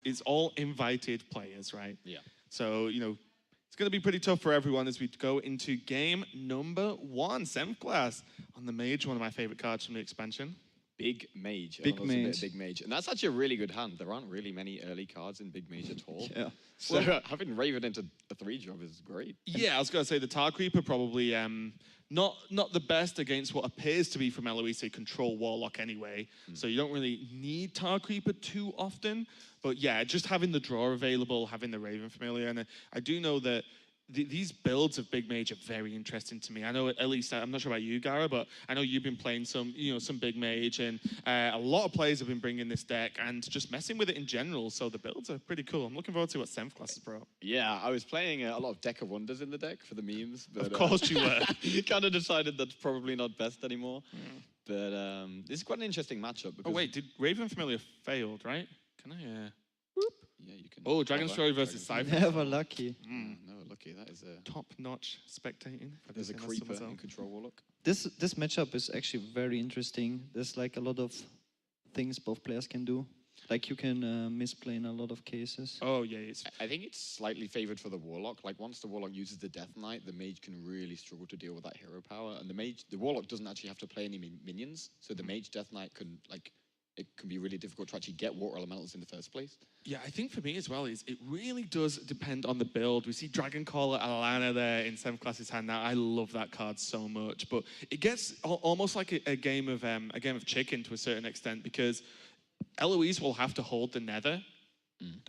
it's all invited players, right? Yeah. So, it's going to be pretty tough for everyone as we go into game number 1. Senfglas on the Mage, one of my favorite cards from the expansion. Big Mage. Big Mage. Big Mage. And that's actually a really good hand. There aren't really many early cards in Big Mage at all. Yeah. So having Raven into a 3-drop is great. Yeah, I was going to say the Tar Creeper probably not the best against what appears to be from Eloise a control Warlock anyway. So you don't really need Tar Creeper too often. But yeah, just having the draw available, having the Raven Familiar. And I do know that these builds of Big Mage are very interesting to me. I know, at least, I'm not sure about you, Gara, but I know you've been playing some Big Mage, and a lot of players have been bringing this deck and just messing with it in general. So the builds are pretty cool. I'm looking forward to what Senfglas has brought. Yeah, I was playing a lot of Deck of Wonders in the deck for the memes. But, of course you were. Kind of decided that's probably not best anymore. But this is quite an interesting matchup. Oh wait, did Raven Familiar failed, right? Can I... Yeah, you can. Oh, Dragon's Story versus Cypher. Never lucky. No, lucky. That is a top-notch spectating. There's a creeper in Control Warlock. This matchup is actually very interesting. There's like a lot of things both players can do. Like you can misplay in a lot of cases. Oh yeah, I think it's slightly favored for the Warlock. Like once the Warlock uses the Death Knight, the Mage can really struggle to deal with that hero power. And the Warlock doesn't actually have to play any minions, so the Mage Death Knight can it can be really difficult to actually get water elementals in the first place. Yeah, I think for me as well is it really does depend on the build. We see Dragon Caller Alana there in Senfglas's hand now. I love that card so much, but it gets almost like a game of chicken to a certain extent, because Eloise will have to hold the Nether,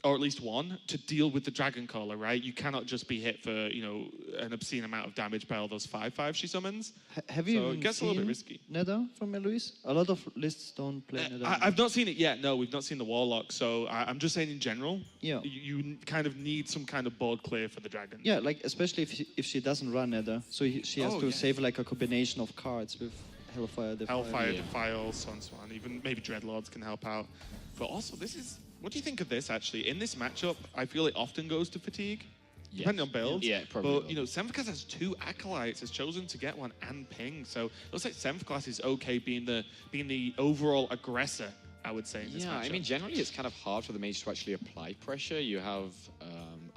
or at least one, to deal with the Dragon Caller, right? You cannot just be hit for, an obscene amount of damage by all those 5/5 she summons. Have you it gets a little bit risky. Nether from Eloise? A lot of lists don't play Nether. I've not seen it yet. No, we've not seen the Warlock. So I'm just saying in general, yeah, you kind of need some kind of board clear for the Dragon. Yeah, like especially if she doesn't run Nether. So she has to save like a combination of cards with Hellfire Defile. Hellfire Defile, so on. Even maybe Dreadlords can help out. But also, what do you think of this, actually? In this matchup, I feel it often goes to Fatigue, depending on builds. Yeah, probably. But, Senfglas has 2 Acolytes, has chosen to get one and ping. So it looks like Senfglas is okay being the overall aggressor, I would say, in this matchup. I mean, generally, it's kind of hard for the Mage to actually apply pressure. You have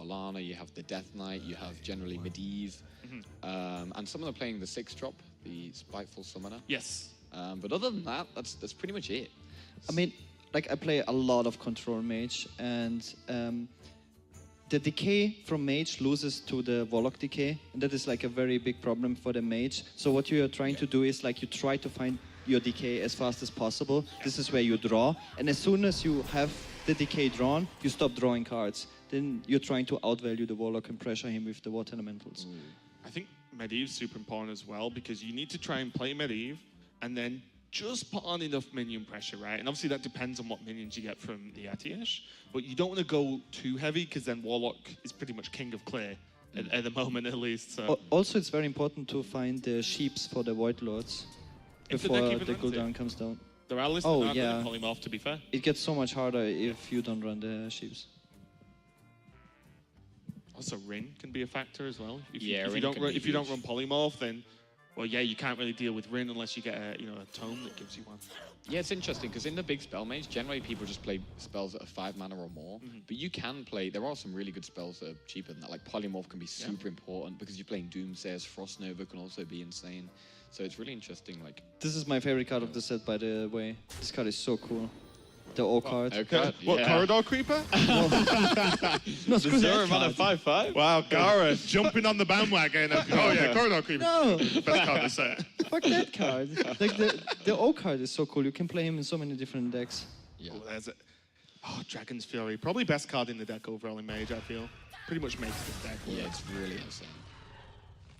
Alana, you have the Death Knight, you have generally Medivh, and some of them are playing the 6-drop, the Spiteful Summoner. Yes. But other than that, that's pretty much it. I mean, like I play a lot of Control Mage, and the decay from Mage loses to the Warlock decay, and that is like a very big problem for the Mage. So what you are trying to do is like you try to find your decay as fast as possible. This is where you draw, and as soon as you have the decay drawn, you stop drawing cards. Then you're trying to outvalue the Warlock and pressure him with the Water Elementals. I think Medivh's super important as well, because you need to try and play Medivh, and then just put on enough minion pressure, right? And obviously that depends on what minions you get from the Atiash, but you don't want to go too heavy, because then Warlock is pretty much king of clear at the moment, at least. So. Also, it's very important to find the sheeps for the Void Lords before the cooldown comes down. There are lists that are going to polymorph, to be fair. It gets so much harder if you don't run the sheeps. Also, Rin can be a factor as well. If you don't run polymorph, then you can't really deal with Rin unless you get a tome that gives you one. Yeah, it's interesting because in the big spell mage, generally people just play spells that are 5 mana or more. But you can play. There are some really good spells that are cheaper than that. Like polymorph can be super important because you're playing Doomsayers. Frost Nova can also be insane. So it's really interesting. Like this is my favorite card of the set, by the way. This card is so cool. The O card. What, Corridor Creeper? No, screw that mana 5/5? Wow, Gara jumping on the bandwagon. Corridor Creeper. No. Best card of the set. Fuck that card. Like the O card is so cool. You can play him in so many different decks. Yeah. Dragon's Fury. Probably best card in the deck overall in Mage, I feel. Pretty much makes this deck. Yeah, it's really insane.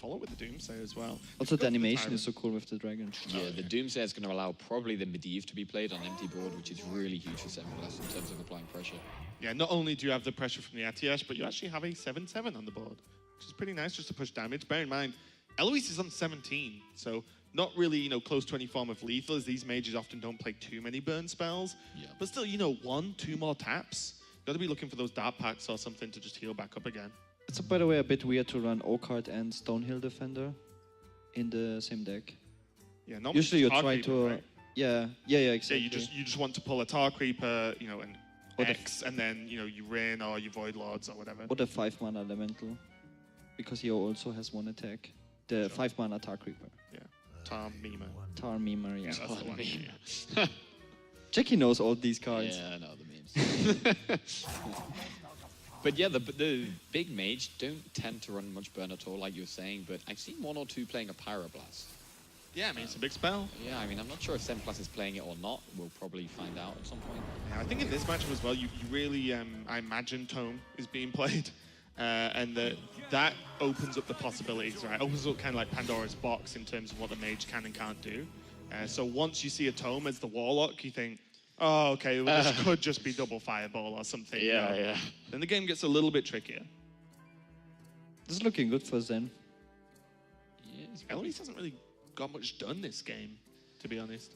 Follow with the Doomsayer as well. Also, the animation is so cool with the dragon. Yeah, the Doomsayer is going to allow probably the Medivh to be played on empty board, which is really huge for Senfglas in terms of applying pressure. Yeah, not only do you have the pressure from the Atiash, but you actually have a 7/7 on the board, which is pretty nice just to push damage. Bear in mind, Eloise is on 17, so not really, close to any form of lethal, as these mages often don't play too many burn spells. Yeah. But still, 1, 2 more taps. Got to be looking for those Dark Packs or something to just heal back up again. It's, by the way, a bit weird to run O-Card and Stonehill Defender in the same deck. Yeah, usually you're Tar trying Creeper, to... right? Yeah, exactly. Yeah, you just want to pull a Tar Creeper, and Or the X, and then you Rain or you Void Lords or whatever. Or the 5-mana elemental, because he also has 1 attack. The 5-mana Tar Creeper. Yeah, Tar Mima. Tar Mima, yeah. That's the one. Mima. Yeah. Jackie knows all these cards. Yeah, I know the memes. But yeah, the big mage don't tend to run much burn at all, like you were saying, but I've seen 1 or 2 playing a Pyroblast. Yeah, I mean, it's a big spell. Yeah, I mean, I'm not sure if Senfglas is playing it or not. We'll probably find out at some point. Yeah, I think in this matchup as well, you really, I imagine Tome is being played. And that opens up the possibilities, right? Opens up kind of like Pandora's box in terms of what the mage can and can't do. So once you see a Tome as the Warlock, you think, oh, okay, well, this could just be double Fireball or something. Yeah. Then the game gets a little bit trickier. This is looking good for Zen. Yeah, Eloise hasn't really got much done this game, to be honest.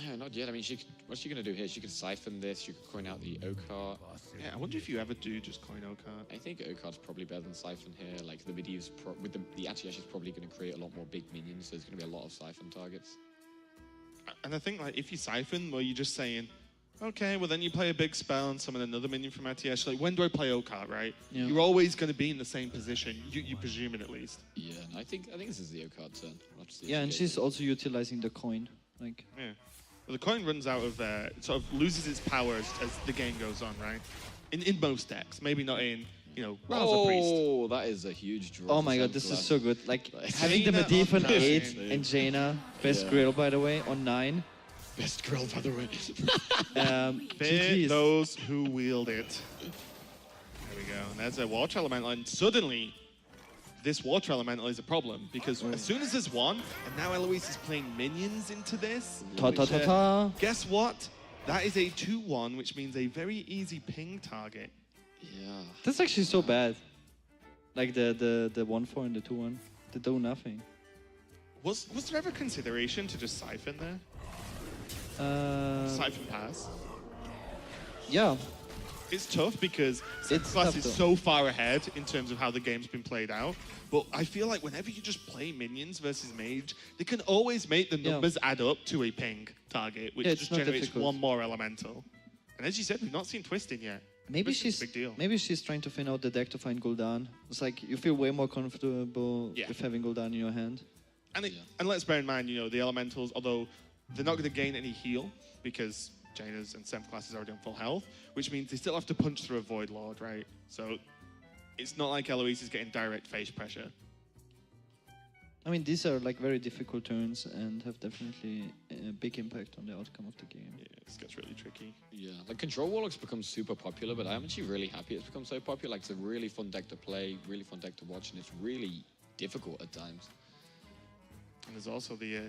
No, not yet. I mean, what's she going to do here? She could siphon this. She could coin out the O-Cart. Yeah, I wonder if you ever do just coin O-Cart. I think O-Cart's probably better than siphon here. Like, the Medivh's with the Anti-Ash is probably going to create a lot more big minions, so there's going to be a lot of siphon targets. And I think, like, if you siphon, well, you're just saying, okay, well, then you play a big spell and summon another minion from Anti-Ash. Like, when do I play O-Cart, right? Yeah. You're always going to be in the same position. You presume it, at least. Yeah, and I think this is the O-Card turn. We'll have to see if Yeah, she and gets she's it. also utilizing the coin. Like, Yeah. Well, the coin runs out of, sort of loses its power as the game goes on, right? In most decks. Maybe not in, Raza Priest. Oh, that is a huge draw. oh for my god, this is Senfglas. so good. Like, Like, having the Jaina Medivh on on 8 9. and Jaina, best Yeah. grill by the way, on 9. Best girl, by the way. Fear GG's. those who wield it. There we go. And there's a Water Elemental, and suddenly, this Water Elemental is a problem, because as soon as there's one, and now Eloise is playing minions into this, Ta ta ta ta. guess what? That is a 2-1, which means a very easy ping target. Yeah. That's actually so bad. Like the 1-4 and the 2-1. They do nothing. Was there ever consideration to just siphon there? Siphon pass? Yeah. It's tough because It's Senfglas tough is though. so far ahead in terms of how the game's been played out. But I feel like whenever you just play minions versus mage, they can always make the Yeah. numbers add up to a ping target, which Yeah, it's just not generates difficult. one more elemental. And as you said, we've not seen twisting yet. Maybe Twisting's she's a big deal. maybe she's trying to thin out the deck to find Gul'dan. It's like you feel way more comfortable Yeah. with having Gul'dan in your hand. And, and let's bear in mind, the elementals, although they're not going to gain any heal because Jaina's and Senfglas is already on full health, which means they still have to punch through a Void Lord, right? So it's not like Eloise is getting direct face pressure. I mean, these are like very difficult turns and have definitely a big impact on the outcome of the game. Yeah, this gets really tricky. Yeah, like Control Warlock's become super popular, but I'm actually really happy it's become so popular. Like, it's a really fun deck to play, really fun deck to watch, and it's really difficult at times. And there's also the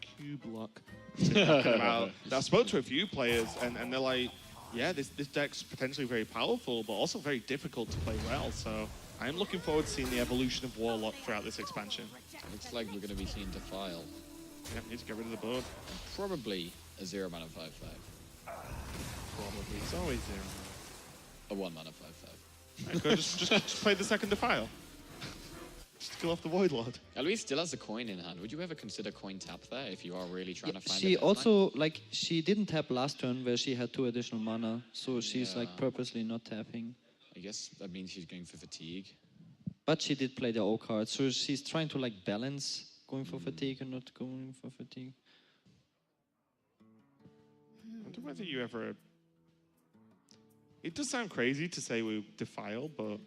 cube lock talking about. I spoke to a few players, and they're like, yeah, this deck's potentially very powerful, but also very difficult to play well. So I'm looking forward to seeing the evolution of Warlock throughout this expansion. Looks like we're going to be seeing Defile. Yeah, need to get rid of the board. Probably a 0-mana 5-5. Probably. It's always there. A 1-mana 5-5. Right, go just play the second Defile. Just kill off the Void Lord. Eloise still has a coin in hand. Would you ever consider coin tap there if you are really trying to find She a deathmatch? also, like, she didn't tap last turn where she had 2 additional mana, so she's Yeah. like purposely not tapping. I guess that means she's going for fatigue. But she did play the O card, so she's trying to like balance going for fatigue and not going for fatigue. I wonder whether you ever. It does sound crazy to say we defile, but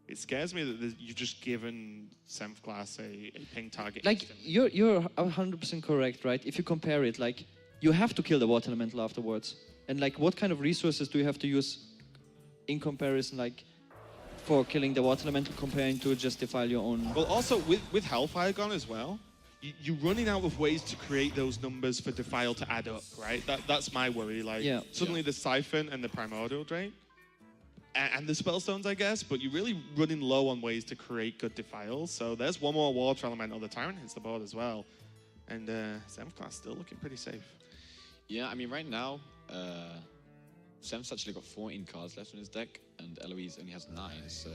it scares me that you've just given Senfglas a ping target. Like instantly. you're 100% correct, right? If you compare it, like you have to kill the water elemental afterwards, and like what kind of resources do you have to use in comparison, like for killing the water elemental comparing to just defile your own? Well, also with Hellfire gone as well, you're running out of ways to create those numbers for defile to add up, right? That's my worry. Like Yeah. suddenly the Siphon and the Primordial Drain. And the Spellstones, I guess, but you're really running low on ways to create good defiles. So there's one more Water Elemental. The Tyrant hits the board as well. And Senfglas still looking pretty safe. Yeah, I mean, right now, Sem's actually got 14 cards left in his deck, and Eloise only has 9, so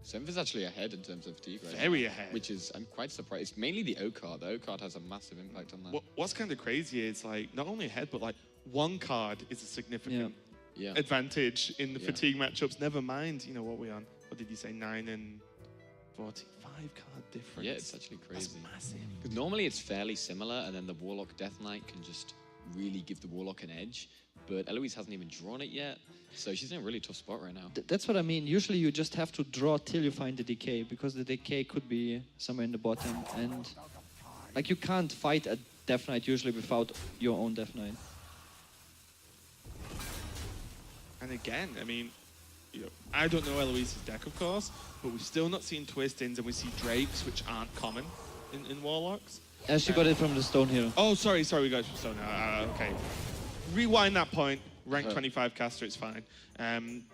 Sem is actually ahead in terms of fatigue right Very now, ahead. which is, I'm quite surprised. It's mainly the O card. The O card has a massive impact on that. What's kind of crazy is, like, not only ahead, but, like, one card is a significant advantage in the Yeah. fatigue matchups. Never mind, you know what we're on. What did you say? 9 and 45 card difference. Yeah, it's actually crazy. That's massive. Because normally it's fairly similar, and then the Warlock Death Knight can just really give the Warlock an edge. But Eloise hasn't even drawn it yet, so she's in a really tough spot right now. That's what I mean. Usually you just have to draw till you find the decay, because the decay could be somewhere in the bottom. And like you can't fight a Death Knight usually without your own Death Knight. And again, I mean, you know, I don't know Eloise's deck, of course, but we've still not seen twist-ins, and we see Drakes, which aren't common in Warlocks. She got it from the Stone Hero. Oh, sorry, we got it from Stone. Okay. Rewind that point. Rank 25 caster, it's fine.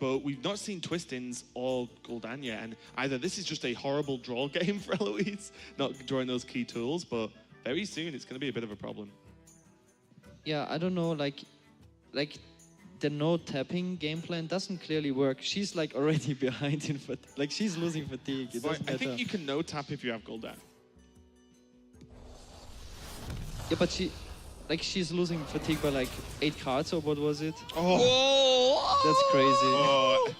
But we've not seen twist-ins or Gul'dan yet, and either this is just a horrible draw game for Eloise, not drawing those key tools, but very soon it's going to be a bit of a problem. Yeah, I don't know, like the no tapping game plan doesn't clearly work. She's like already behind in like she's losing fatigue. It doesn't I matter. think you can no tap if you have Gul'dan. Yeah, but she's losing fatigue by like 8 cards, or what was it? Oh, That's crazy. oh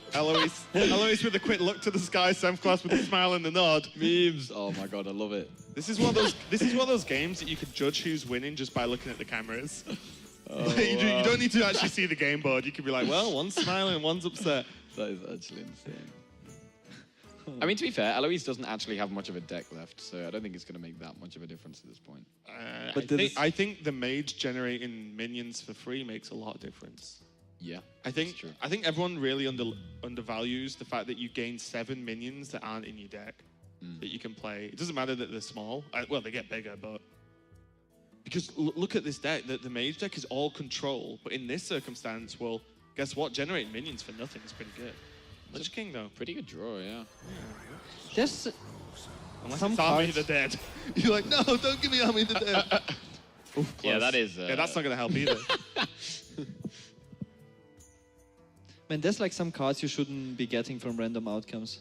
Eloise with a quick look to the sky, Senfglas with a smile and a nod. Memes! Oh my god, I love it. This is one of those games that you can judge who's winning just by looking at the cameras. You don't need to actually see the game board. You can be like, well, one's smiling, one's upset. That is actually insane. I mean, to be fair, Eloise doesn't actually have much of a deck left, so I don't think it's going to make that much of a difference at this point. But I think the mage generating minions for free makes a lot of difference. Yeah, I think true. I think everyone really undervalues the fact that you gain 7 minions that aren't in your deck that you can play. It doesn't matter that they're small. Well, they get bigger, but because look at this deck. The mage deck is all control, but in this circumstance, well, guess what? Generating minions for nothing is pretty good. Lich King though, Pretty good draw, yeah. There's unless some it's Army cards. of the Dead. You're like, no, don't give me Army of the Dead. Yeah, that is... Yeah, that's not going to help either. Man, there's like some cards you shouldn't be getting from random outcomes.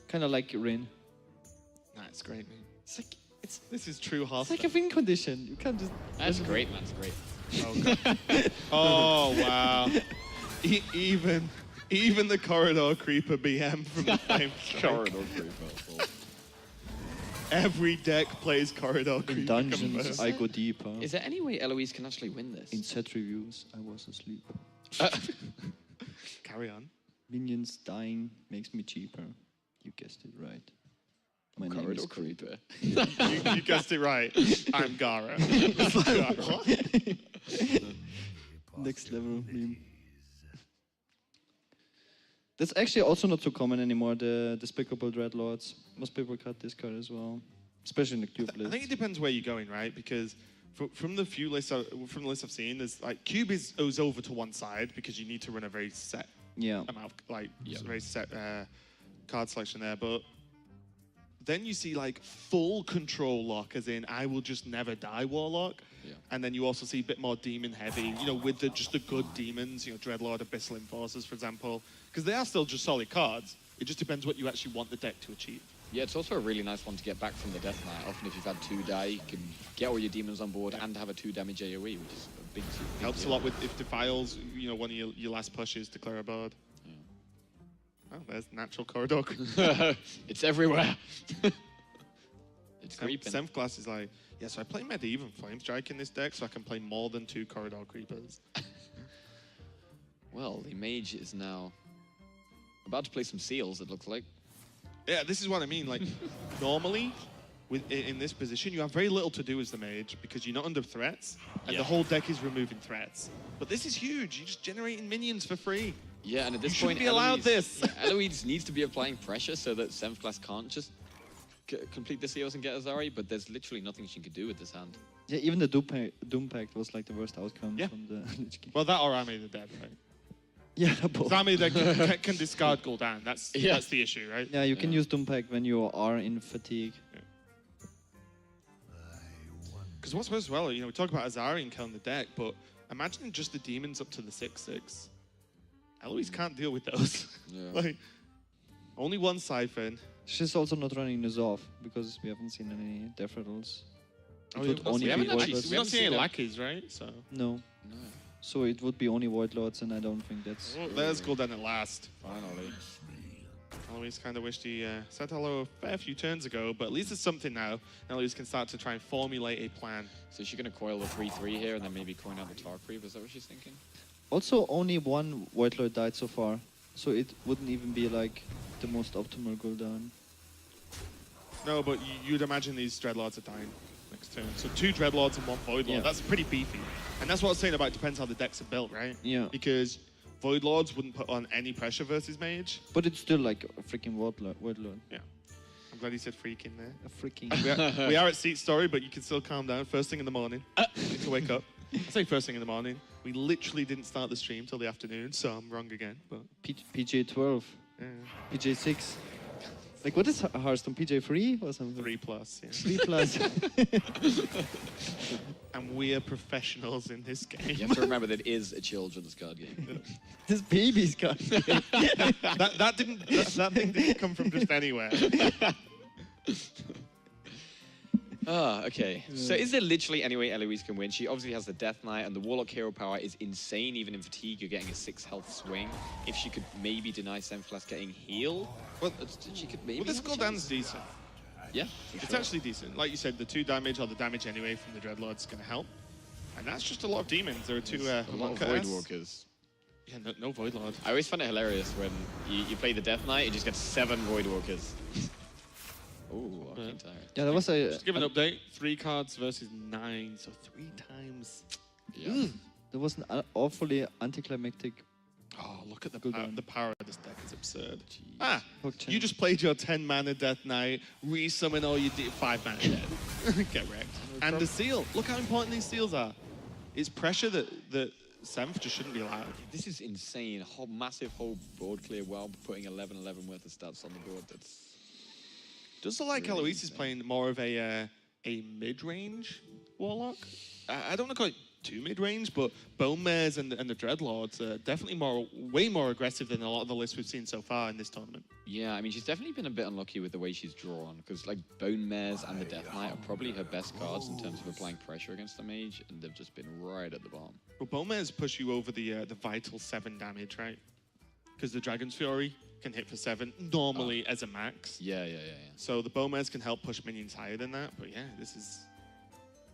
Kind of like Rin. Nah, it's great, man. This is true It's Hearthstone. like a win condition. You can't just. That's great, man. It's great. Oh, God. Oh, wow. Even the Corridor Creeper BM from the Flame Strike. Corridor Creeper. Every deck plays Corridor Creeper. In dungeons, converse. I go deeper. Is there any way Eloise can actually win this? In set reviews, I was asleep. Carry on. Minions dying makes me cheaper. You guessed it right. My name Corridor is Creeper. You guessed it right. I'm Gara. It's like, what? Next level meme. That's actually also not so common anymore, the Despicable Dreadlords. Most people cut this card as well. Especially in the cube list. I think it depends where you're going, right? Because from the lists I've seen, there's like cube is over to one side because you need to run a very set amount, very set card selection there. But then you see like full control lock, as in I will just never die Warlock. Yeah. And then you also see a bit more demon heavy, you know, with just the good demons, you know, Dreadlord, Abyssal Enforcers, for example, because they are still just solid cards. It just depends what you actually want the deck to achieve. Yeah, it's also a really nice one to get back from the Death Knight. Often if you've had 2 die, you can get all your demons on board and have a 2 damage AoE, which is a big Helps deal. a lot with if Defiles, you know, one of your last pushes to clear a board. Yeah. Oh, there's natural corridor. It's everywhere. It's creeping. Senfglas is like, yeah, so I play Medieval Flame Strike in this deck so I can play more than 2 corridor creepers. Well, the mage is now about to play some seals, it looks like. Yeah, this is what I mean. Like, normally, in this position, you have very little to do as the mage because you're not under threats, and the whole deck is removing threats. But this is huge. You're just generating minions for free. Yeah, and at this You point, shouldn't be allowed this. Eloise needs to be applying pressure so that Senfglas can't just complete the seals and get Azari, but there's literally nothing she can do with this hand. Yeah, even the Doom Pact was like the worst outcome from the Lich King. Well, that or Army of the Dead, right? Yeah, both. Army of the Dead can discard Gul'dan. That's the issue, right? Yeah, you can use Doom Pact when you are in fatigue. Because what's worse as well, you know, we talk about Azari killing the deck, but imagine just the demons up to the 6/6. Eloise can't deal with those. Yeah. Like, only one Siphon. She's also not running Nuzov because we haven't seen any Death Rattles. Oh, It would we only haven't be actually, Voidless. we don't see any them. lackeys, right? So No. No. So it would be only Void Lords, and I don't think that's... Oh, there's Gul'dan at last. Finally. Eloise kind of wished he said hello a fair few turns ago, but at least there's something now. Eloise can start to try and formulate a plan. So is she going to coil the 3-3 here and then maybe coin out the Tar Creep? Is that what she's thinking? Also, only one Void Lord died so far, so it wouldn't even be like the most optimal Gul'dan. No, but you'd imagine these Dreadlords are dying next turn. So 2 Dreadlords and 1 Void Lord, that's pretty beefy. And that's what I was saying about it depends how the decks are built, right? Yeah. Because Void Lords wouldn't put on any pressure versus Mage. But it's still like a freaking Void Lord. Yeah. I'm glad you said freak in there. A freaking... we are at SeatStory, but you can still calm down. First thing in the morning. You need to wake up. I say first thing in the morning. We literally didn't start the stream till the afternoon, so I'm wrong again. But PJ 12, yeah. PJ 6. Like, what is Hearthstone? PJ 3 or something? 3+, yeah. 3 plus. And we are professionals in this game. You have to remember that it is a children's card game. This baby's got. that thing didn't come from just anywhere. Okay. So is there literally any way Eloise can win? She obviously has the Death Knight, and the Warlock hero power is insane. Even in fatigue, you're getting a 6 health swing. If she could maybe deny Senfglas getting heal, Well, she could maybe. well, this have a Gul'dan's chance. decent. Yeah, It's sure. actually decent. Like you said, the 2 damage or the damage anyway from the Dreadlord's going to help. And that's just a lot of demons. There are 2 a lot of Monk-S. Void Walkers. Yeah, no Void Lord. I always find it hilarious when you play the Death Knight, you just get 7 Void Walkers. Ooh, Arcane Tyrant. Yeah, that was a. Just give an update. 3 cards versus 9, so 3 times. Yeah. That was an awfully anticlimactic. Oh, look at the Gul'dan. the power of this deck is absurd. Ah, Hook you chain. just played your 10 mana Death Knight, resummon all your 5 mana dead. Get wrecked. And the seal. Look how important these seals are. It's pressure that Senf just shouldn't be allowed. This is insane. Whole massive whole board clear while putting 11/11 worth of stats on the board. That's Does look like Really Eloise is insane. playing more of a mid-range Warlock. I don't want to call it too mid-range, but Bone Mares and the Dreadlords are definitely way more aggressive than a lot of the lists we've seen so far in this tournament. yeah. I mean, she's definitely been a bit unlucky with the way she's drawn because like Bone Mares and the Death Knight are probably her best cards in terms of applying pressure against the mage, and they've just been right at the bottom. Well, Bone Mares push you over the vital 7 damage, right? Because the Dragon's Fury can hit for 7 normally as a max. Yeah. So the Bone Mares can help push minions higher than that. But yeah, this is...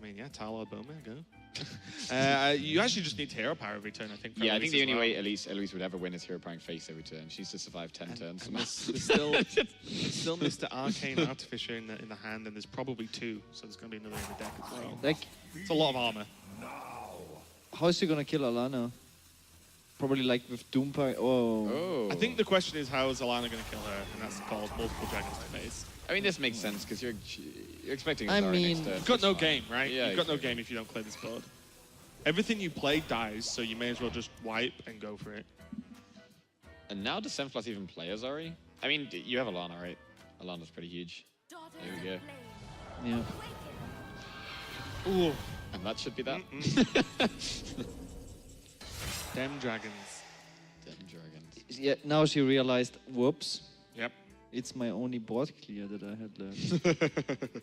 I mean, yeah, Tarlord Bone Mare, go. You actually just need hero power every turn, I think. For Yeah, I Eloise think the as only well. way Eloise would ever win is hero powering face every turn. She needs to survive 10 turns. And there's still Mr. Arcane Artificer in the hand, and there's probably 2, so there's going to be another in the deck as well. Like, It's a lot of armor. how is he gonna kill Alana? Probably like with Doomfire. Oh. Oh. I think the question is how is Alana going to kill her, and that's called multiple dragons to face. I mean, this makes sense because you're expecting a I Zari mean- next turn. You've got no That's fine. game, right? Yeah, You've got no exactly. game if you don't play this board. Everything you play dies, so you may as well just wipe and go for it. And now does Senfglas even play a Zari? I mean, you have Alana, right? Alana's pretty huge. There we go. Yeah. Ooh, And that should be that. damn dragons. Damn dragons. Yeah. Now she realized, whoops, Yep. it's my only board clear that I had left.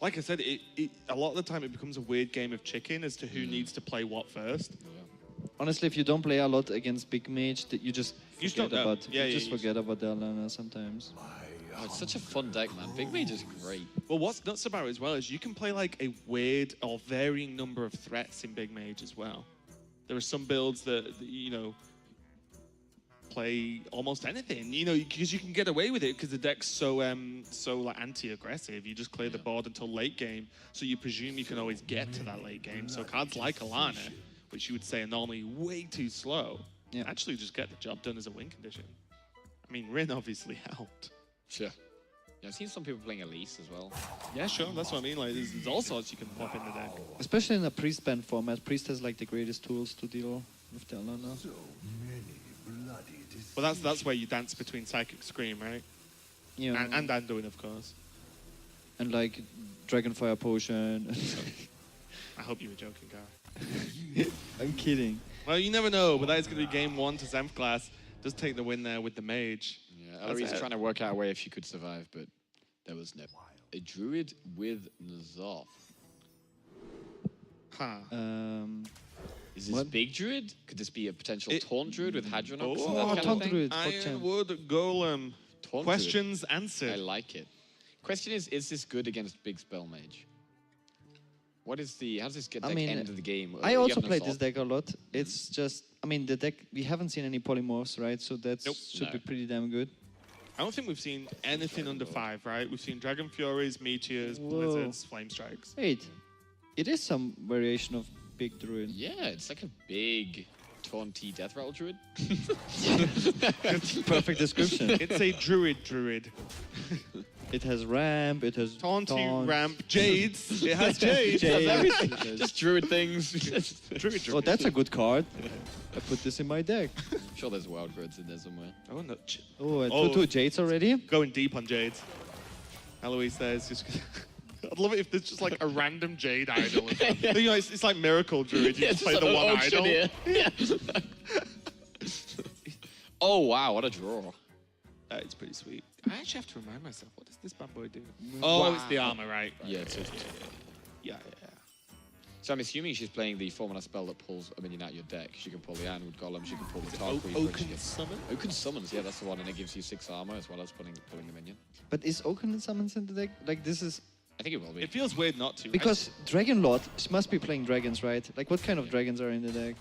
Like I said, a lot of the time it becomes a weird game of chicken as to who needs to play what first. Yeah. Honestly, if you don't play a lot against big mage, that you just You just forget don't know. about. Yeah, you yeah, just you forget about the Alana sometimes. Oh, it's such a fun deck, man. Big Mage is great. Well, what's nuts about it as well is you can play like a weird or varying number of threats in Big Mage as well. There are some builds that you know, play almost anything, you know, because you can get away with it because the deck's so like anti-aggressive. You just clear the board until late game, so you presume you can always get to that late game. So cards like Alana, which you would say are normally way too slow, actually just get the job done as a win condition. I mean, Rin obviously helped. Sure. Yeah, I've seen some people playing Elise as well. Yeah, sure, that's what I mean. Like, there's all sorts you can pop in the deck. Especially in a priest band format, priest has like the greatest tools to deal with the Alana. Well, that's where you dance between Psychic Scream, right? Yeah. And Anduin, of course. And like Dragonfire Potion. I hope you were joking, Gar. I'm kidding. Well, you never know, but that is going to be game 1 to Senfglas. Does take the win there with the mage. Yeah, Eloise is trying to work out a way if she could survive, but there was no. A druid with N'Zoth. Huh. Is this What? big druid? Could this be a potential taunt druid with Hadronox? Oh, and that kind of taunt thing? druid. PogChamp. Ironwood Golem. Taunt Questions druid. I answered. like it. Question is this good against big spell mage? What is the? How does this get I deck mean, end of the game? I You also have no played thought? this deck a lot. It's just, I mean, the deck, we haven't seen any polymorphs, right? So that Nope. should be No. pretty damn good. I don't think we've seen anything under 5, right? We've seen Dragon Furies, Meteors, Whoa. Blizzards, Flame Strikes. Wait, it is some variation of big druid. Yeah, it's like a big taunty death rattle druid. Perfect description. It's a druid. It has ramp, it has Taunty, taunt. ramp, jades. It has jades. Jades. Everything. It has- Just druid things. Druid. Oh, that's a good card. I put this in my deck. I'm sure there's wild druids in there somewhere. Oh, no. Oh, Oh. 2/2 Jades already? Going deep on jades. Eloise there is just... I'd love it if there's just like a random jade idol. You know, it's like Miracle Druid. You just play the one idol. Yeah. Oh wow, what a draw. It's pretty sweet. I actually have to remind myself, what does this bad boy do? Oh, it's the armor, right? Yeah, it's Yeah. So I'm assuming she's playing the 4-mana spell that pulls a minion out your deck. She can pull the Ironwood Golem, she can pull the Tar Creeper. and she Oaken can- Summon? Oaken Summons, yeah, that's the one, and it gives you 6 armor as well as pulling the minion. But is Oaken Summons in the deck? Like, this is... I think it will be. It feels weird not to, right? Because Dragon Lord, she must be playing dragons, right? Like, what kind of dragons are in the deck?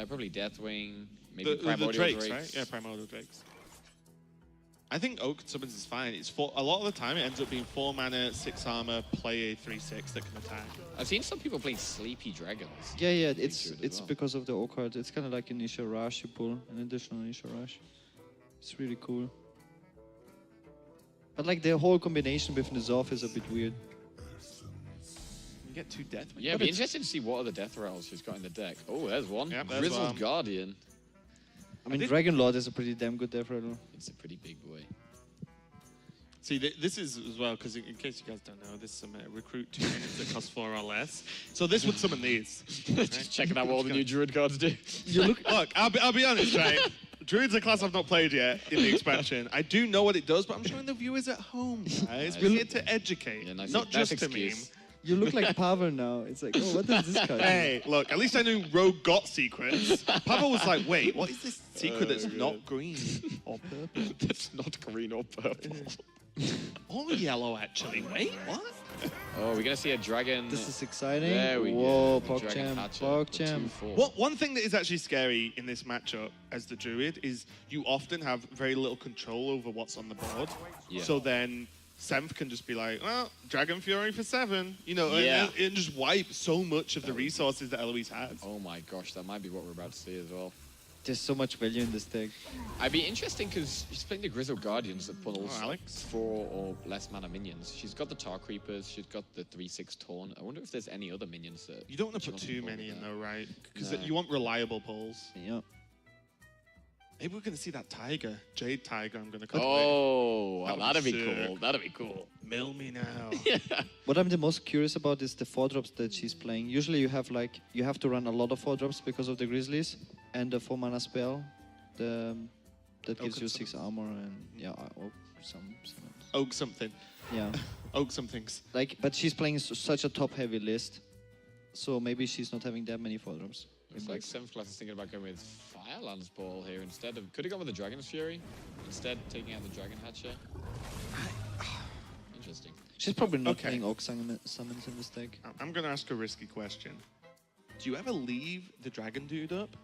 Probably Deathwing, maybe the Primordial Drakes, Drakes. right? Yeah, Primordial Drakes. I think Oaken Summons is fine. It's a lot of the time it ends up being 4 mana, 6 armor, play a 3/6 that can attack. I've seen some people playing Sleepy Dragons. Yeah, Druid it's as well. because of the O card. It's kind of like Initial Rush, you pull an additional Initial Rush. It's really cool. But like the whole combination with Nizov is a bit weird. You get 2 death. Yeah, it'd be interesting to see what other death rattles she's got in the deck. Oh, there's one. Yep, there's Grizzled one. Guardian. I mean, think- Dragon Lord is a pretty damn good death rattle. It's a pretty big boy. See, this is as well, because in case you guys don't know, this is some recruit 2 units that cost 4 or less. So this would summon these. Just checking out what all the new Druid cards do. Look, I'll be honest, right? Druid's a class I've not played yet in the expansion. I do know what it does, but I'm showing the viewers at home, guys. We're here to educate, Yeah, nice- not nice just to meme. excuse. You look like Pavel now. It's like, oh, what does this card do? Hey, look, at least I knew Rogue got secrets. Pavel was like, wait, what is this secret that's not green or purple? That's not green or purple. Or yellow, actually. Wait, what? Oh, we're gonna see a dragon. This is exciting. There we Whoa, go. A dragon PogChamp, hatcher for PogChamp. 2/4. One thing that is actually scary in this matchup as the Druid is you often have very little control over what's on the board. Yeah. So then Senf can just be like, well, Dragon Fury for 7. You know, Yeah. and just wipe so much of the resources that Eloise has. Oh my gosh, that might be what we're about to see as well. There's so much value in this deck. I'd be interesting because she's playing the Grizzled Guardians that pulls Oh, Alex. 4 or less mana minions. She's got the Tar Creepers, she's got the 3/6 Taunt. I wonder if there's any other minions that. You don't want to she put wants too pull many with in that. though, right? Because No. you want reliable pulls. Yeah. Maybe we're going to see that tiger, Jade Tiger. I'm going to call it. Oh, That well, would that'd be be sick. cool. That'd be cool. Mill me now. What I'm the most curious about is the 4-drops that she's playing. Usually you have to run a lot of 4-drops because of the Grizzlies and the 4-mana spell. That gives Oaken you 6 armor and some Oak something. yeah. Oak somethings. Like, but she's playing such a top-heavy list, so maybe she's not having that many 4-drops. Looks like Senfglas is thinking about going with Firelands Ball here instead of. Could have gone with the Dragon's Fury instead, taking out the Dragon Hatcher. Interesting. She's probably not Okay. playing Oak Summons in this deck. I'm going to ask a risky question. Do you ever leave the dragon dude up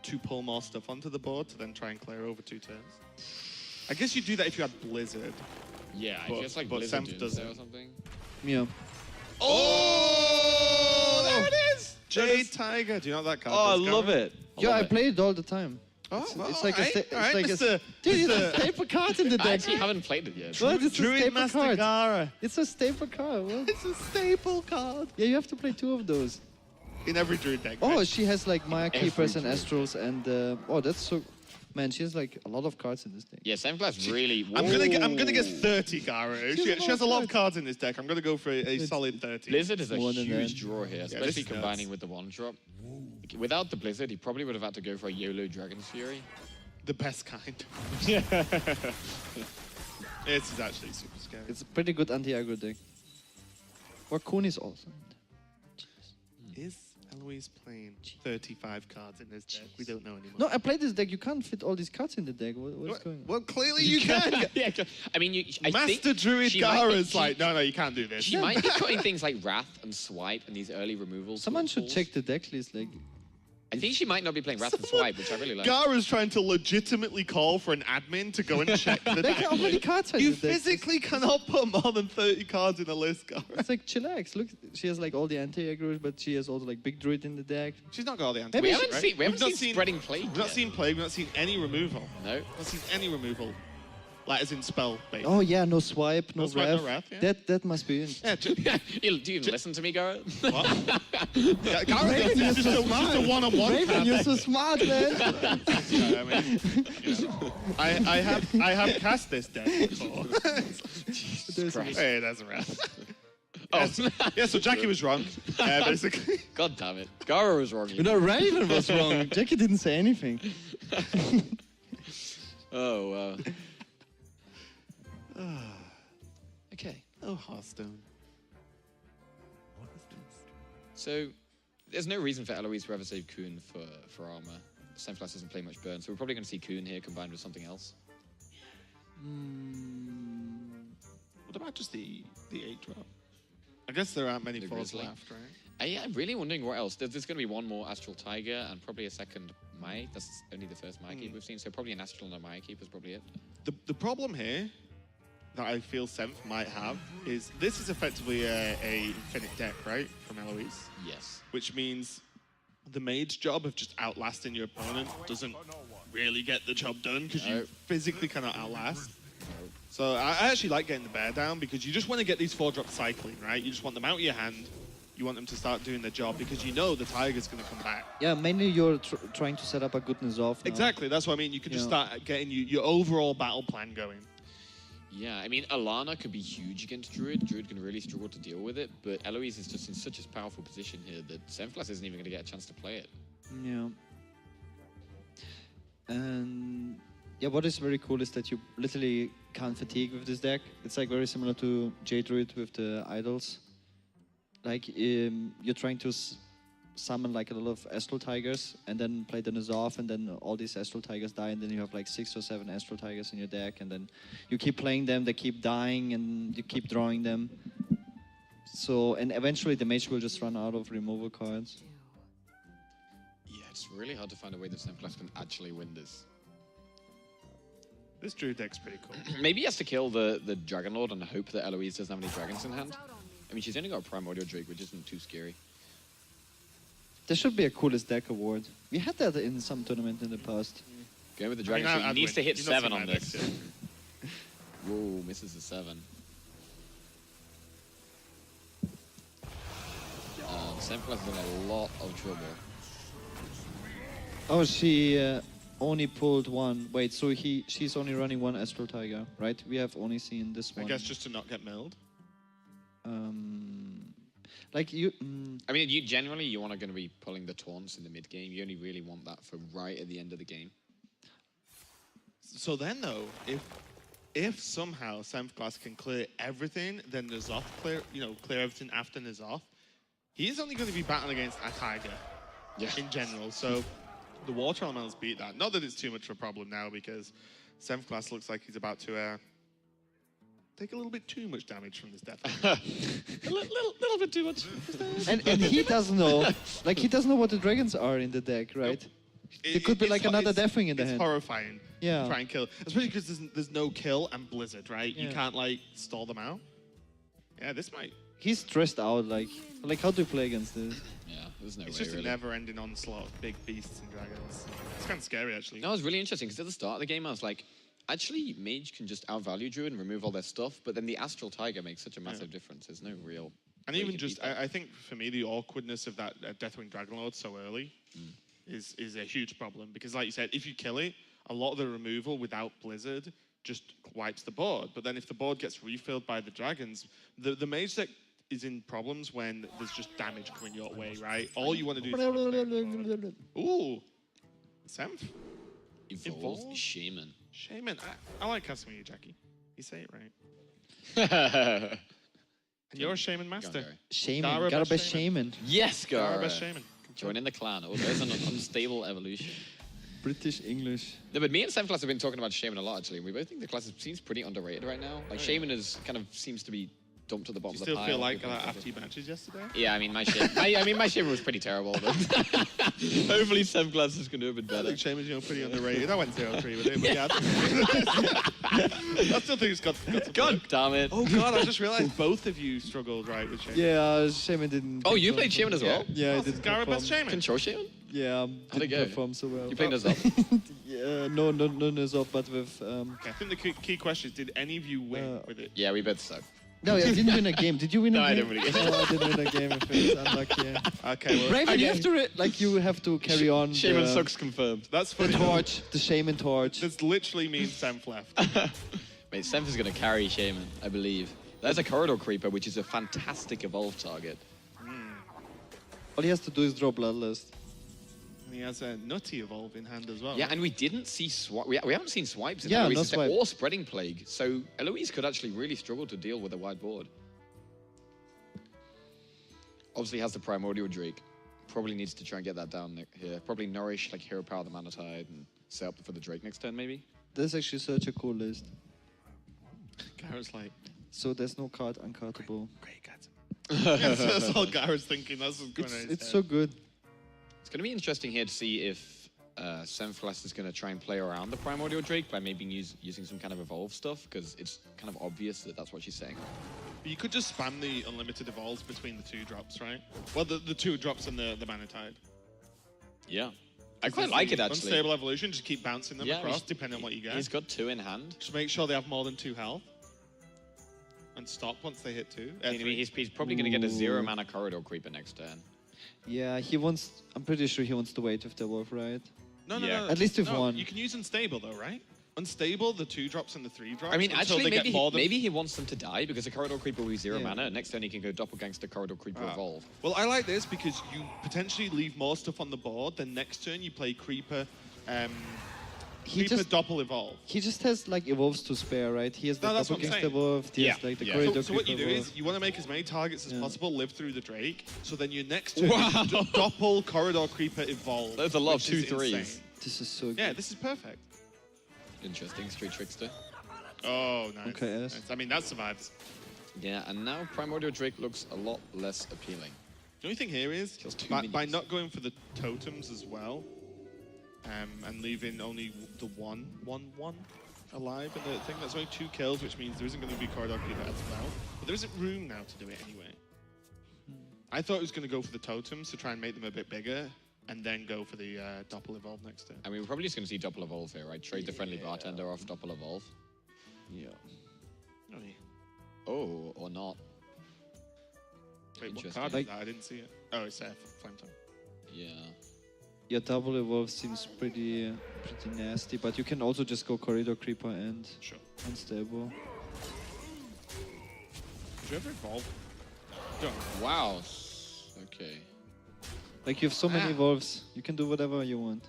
to pull more stuff onto the board to then try and clear over 2 turns? I guess you'd do that if you had Blizzard. Yeah, But- if it's like but Blizzard Senf Doomsday doesn't. or something. Yeah. Oh! There it is! Jade Tiger. Do you know what that card Oh, I does, love Gavin? it. Yeah, I play it all the time. Oh, It's like a alright, alright, Mr. dude, it's a staple card in the I deck. actually haven't played it yet. What? It's a Druid staple Master card. Gara. It's a staple card. What? It's a staple card. Yeah, you have to play 2 of those. In every Druid deck. Oh, right? she has like Maya Every Keepers and Druid. Astrals and oh, that's so. Man, she has like a lot of cards in this deck. Yeah, Senfglas really. I'm gonna get Whoa. 30 Gara. She has a lot of cards in this deck. I'm gonna go for a solid 30. Blizzard is a More than huge that. draw here, this especially is combining nuts. with the 1-drop. Without the Blizzard, he probably would have had to go for a YOLO Dragon's Fury. The best kind. This is actually super scary. It's a pretty good anti-aggro deck. Raccoon is awesome. Is Eloise playing 35 cards in this deck. We don't know anymore. No, I played this deck. You can't fit all these cards in the deck. What's going on? Well, clearly you can. Yeah, I mean, I Master think Druid she might be- Gara's like, no, you can't do this. She might be cutting things like Wrath and Swipe and these early removals. Someone should check the deck list. Like, I think she might not be playing Wrath and Swipe, which I really like. Gara's trying to legitimately call for an admin to go and check the like deck. how many cards are You in the deck? physically cannot put more than 30 cards in a list, Gara. It's like chillax. Look, she has like all the anti-aggros, but she has also like big druid in the deck. She's not got all the anti. Maybe We she- haven't seen, we haven't We've not seen Spreading Plague We've not yet. seen plague. We've not seen any removal. No. We've not seen any removal. Like as in spell based. Oh yeah, no swipe, no, No swipe, wrath. no wrath, yeah. That must be in. Yeah, Do you even listen to me, Garrett? what? Yeah, Gara, you're just so a one-on-one. Raven, you're so smart, man. I mean, I have cast this deck before. Christ. Hey, that's a wrath. Oh, Yeah, so Jackie was wrong, basically. God damn it. Gara was wrong. You know, Raven was wrong. Jackie didn't say anything. Oh, wow. Okay. Oh, Hearthstone. What is this? So, there's no reason for Eloise to ever save Kuhn for armor. Senfglas doesn't play much burn, so we're probably going to see Kuhn here combined with something else. What about just the 8-drop? I guess there aren't many The fours Grizzly. left, right? I'm really wondering what else. There's going to be one more Astral Tiger and probably a second Mai. That's only the first Mai Keep we've seen, so probably an Astral and a Mai Keep is probably it. The problem here that I feel Senf might have is this is effectively a infinite deck, right, from Eloise? Yes. Which means the maid's job of just outlasting your opponent doesn't really get the job done because No. you physically cannot outlast. So I actually like getting the bear down because you just want to get these 4-drop cycling, right? You just want them out of your hand. You want them to start doing their job because you know the tiger's going to come back. Yeah, mainly you're trying to set up a goodness off. Now. Exactly. That's what I mean. You can just Yeah. start getting your overall battle plan going. Yeah, I mean, Alana could be huge against Druid. Druid can really struggle to deal with it, but Eloise is just in such a powerful position here that Senfglas isn't even going to get a chance to play it. Yeah. And yeah, what is very cool is that you literally can't fatigue with this deck. It's like very similar to J-Druid with the idols. Like you're trying to summon like a lot of Astral Tigers and then play the Nuzov, and then all these Astral Tigers die, and then you have like 6 or 7 Astral Tigers in your deck, and then you keep playing them, they keep dying, and you keep drawing them. So, and eventually the mage will just run out of removal cards. Yeah, it's really hard to find a way that Senfglas can actually win this. This Druid deck's pretty cool. Maybe he has to kill the Dragon Lord and hope that Eloise doesn't have any dragons in hand. I mean, she's only got a Primordial Drake, which isn't too scary. There should be a coolest deck award. We had that in some tournament in the past. Going with the I mean, Dragon, so he I'd needs to win. hit You've not 7 seen on my this. decks yet. Whoa, misses the 7. Senfglas is in a lot of trouble. Oh, she only pulled one. Wait, so she's only running one Astral Tiger, right? We have only seen this I one. guess just to not get milled. Like you. I mean, you want to going to be pulling the taunts in the mid game. You only really want that for right at the end of the game. So then, though, if somehow Senfglas can clear everything, then Nuzov clear everything after Nuzov, he is only going to be battling against a tiger in general. So the Water Elementals beat that. Not that it's too much of a problem now because Senfglas looks like he's about to take a little bit too much damage from this death. a little bit too much. And he doesn't know. Like he doesn't know what the dragons are in the deck, right? There could be like another Deathwing in the hand. hand. It's horrifying. Yeah. To try and kill, especially because there's no kill and Blizzard, right? You Yeah. can't like stall them out. Yeah, this might. He's stressed out. Like how do you play against this? Yeah, there's no It's way just really. a never-ending onslaught of big beasts and dragons. It's kind of scary, actually. No, it was really interesting because at the start of the game, I was like, actually, Mage can just outvalue Druid and remove all their stuff, but then the Astral Tiger makes such a massive difference. There's no real. And way you even can just, beat that. I think for me, the awkwardness of that Deathwing Dragonlord so early is a huge problem because, like you said, if you kill it, a lot of the removal without Blizzard just wipes the board. But then if the board gets refilled by the dragons, the Mage deck is in problems when there's just damage coming your way, right? All you want to do is... Ooh! Senf? Evolved Shaman. Shaman. I like casting with you, Jackie. You say it right. And you're a Shaman master. Gary. Shaman. Dara Gotta be best Shaman. Yes, Dara Gar. best Shaman. Join in the clan. Oh, there's an unstable evolution. British English. No, but me and Senfglas have been talking about Shaman a lot, actually. We both think the class seems pretty underrated right now. Like, Shaman is kind of seems to be dumped to the bottom Do you of the still pile. feel like after your matches yesterday? Yeah, I mean, my Shaman, my Shaman was pretty terrible. But hopefully Senfglas is going to do a bit I better. think Shaman's pretty underrated. I went 0-3 with it, but yeah. I still think it's got some God damn it. Oh god, I just realised both of you struggled right with Shaman. Yeah, Shaman didn't. Oh, you perform played Shaman as well? Yeah, I Is didn't. Garrett best perform. Shaman? Control Shaman? Yeah, How'd it didn't go? perform so well. You played us up? Yeah, no, Nuzop, but with. Okay, I think the key question is, did any of you win with it? Yeah, we both suck. No, I didn't win a game. Did you win a No, I game? didn't win a game. No, I didn't win a game. If it's unlucky. Okay, well, Raven, you have to you have to carry on. Shaman the, sucks confirmed. that's The funny. torch, the Shaman torch. There's literally me and Senf left. Mate, Senf is going to carry Shaman, I believe. There's a Corridor Creeper, which is a fantastic evolve target. All he has to do is draw Bloodlust. And he has a Nutty Evolve in hand as well. Yeah, and we didn't see we haven't seen swipes in Yeah, no Eloise swipe. or Spreading Plague, so Eloise could actually really struggle to deal with a wide board. Obviously has the Primordial Drake. Probably needs to try and get that down here. Probably nourish like Hero Power the Mana Tide and set up for the Drake next turn maybe. That's actually such a cool list. Garrett's like, So there's no card uncartable. great, got him. That's all Garrett's thinking. That's what's going on in his It's head. so good. It's going to be interesting here to see if Senfglas is going to try and play around the Primordial Drake by maybe using some kind of evolve stuff, because it's kind of obvious that that's what she's saying. But you could just spam the unlimited evolves between the 2 drops, right? Well, the 2 drops and the Mana Tide. Yeah. I quite like it, actually. Unstable evolution, just keep bouncing them across, he's- depending on what you get. He's got 2 in hand. Just make sure they have more than 2 health. And stop once they hit 2. I mean, he's probably going to get a 0 mana Corridor Creeper next turn. Yeah, he wants. I'm pretty sure he wants to wait with the wolf, right? No. At least with one. You can use unstable though, right? Unstable, the 2 drops and the 3 drops. I mean, until actually, they get maybe more than... maybe he wants them to die because the Corridor Creeper will be 0 Yeah. mana. Next turn he can go Doppelgangster Corridor Creeper Evolve. Well, I like this because you potentially leave more stuff on the board. Then next turn you play Creeper, Creeper just- Doppel Evolve. He just has like evolves to spare, right? He has the No, that's what I'm Doppelgangster saying. evolved. He has Yeah, like the yeah. corridor So what you do creeper is you want to make as many targets as Yeah. possible live through the Drake. So then your next turn Wow. is Doppel Corridor Creeper Evolve. There's a lot of which is 2/3s. insane. This is so good. Yeah, this is perfect. Interesting, Street Trickster. Oh, nice. Okay, yes. Nice. I mean, that survives. Yeah, and now Primordial Drake looks a lot less appealing. The only thing here is, Kills 2 by minions. not going for the totems as well, and leaving only the 1/1/1 alive in the thing, that's only 2 kills, which means there isn't going to be Corridor Creeper as well. But there isn't room now to do it anyway. I thought it was going to go for the totems to try and make them a bit bigger, and then go for the Doppel Evolve next turn. I mean, we're probably just going to see Doppel Evolve here, right? Trade the Friendly Bartender off Doppel Evolve. Yeah. Oh, or not. Wait, what Interesting. card Like- is that? I didn't see it. Oh, it's Flame Tongue. Yeah. Yeah, double evolve seems pretty nasty, but you can also just go corridor creeper and Sure. unstable. Did you ever evolve? Don't. Wow. Okay. Like you have so many Ah. evolves, you can do whatever you want.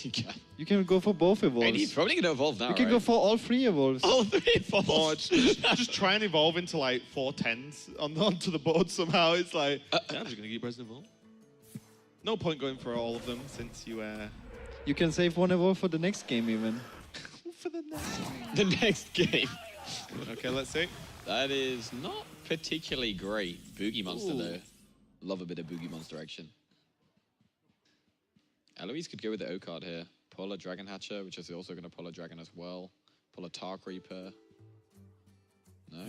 You can. You can go for both And he's evolves. probably going to evolve now, You can right? go for all 3 evolves. all 3 evolves. Or just try and evolve into like 4 10s onto the board somehow. It's like, yeah, I'm just going to keep Resident Evil. No point going for all of them since you... You can save 1 evolve for the next game even. for the next... The next game. Okay, let's see. That is not particularly great. Boogie Monster, Ooh. though. Love a bit of Boogie Monster action. Eloise could go with the O card here. Pull a Dragon Hatcher, which is also going to pull a Dragon as well. Pull a Tar Creeper. No?